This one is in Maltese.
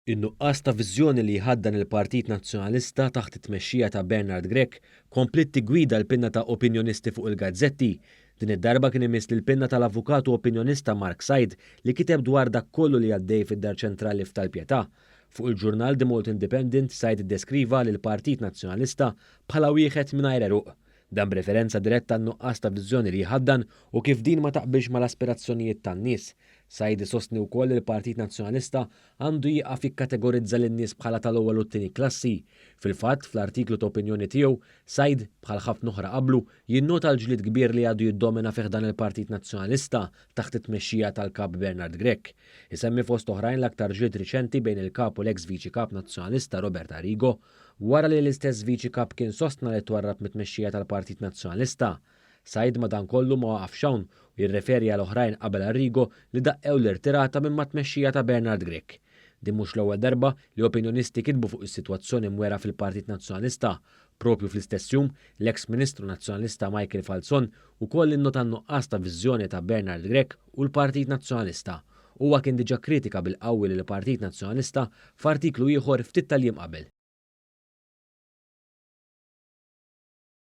In-nuqqas ta' viżjoni li jħaddan il-Partit Nazzjonalista taħt it-tmexxija ta' Bernard Grech komplet tigwida l-pinna ta' opinjonisti fuq il-gazzetti. Din id-darba kien imiss lill-pinna tal-avukatu opinjonista Mark Said li kiteb dwar dak kollu li għaddej fid-Dar Ċentrali f'Tal-Pjetà. Fuq il-ġurnal The Malt Independent Said iddeskriva lil Partit Nazzjonalista bħala wieħed mingħajr eruq. Dan b'referenza diretta n-nuqqas ta' viżjoni li jħaddan u kif din ma taqbilx mal-aspirazzjonijiet tan-nies. Said isostni wkoll li l-Partit Nazzjonalista għandu jieqaf jikkategorizza lin-nies bħala tal-ewwel u t-tieni klassi. Fil-fatt, fl-artiklu ta' opinjoni tiegħu, Said bħal ħafna oħra qablu jinnota l-ġlied kbir li għadu jiddomina fih dan il-Partit Nazzjonalista taħt it-tmexxija tal-kap Bernard Grech. Isemmi fost oħrajn l-aktar ġlied riċenti bejn il-kap u l-eks viċi kap Nazzjonalista Robert Arrigo, wara li l-istess viċi kap kien sostna li twarrab mit-tmexxija tal-Partit Nazzjonalista. Said madankollu ma waqafx hawn u jirreferi għal oħrajn qabel Arrigo li daqqew l-irtirata minn mat-tmexxija ta' Bernard Grech. Din mhux l-ewwel darba li opinjonisti kitbu fuq is-sitwazzjoni mwera fil-Partit Nazzjonalista. Propju fl-istess jum, l-eks Ministru Nazzjonalista Michael Falzon ukoll innota n-nuqqas ta' viżjoni ta' Bernard Grech u l-Partit Nazzjonalista. Huwa kien diġà kritika bil-qawwi lill-Partit Nazzjonalista f'artiklu ieħor ftit tal-jiem qabel.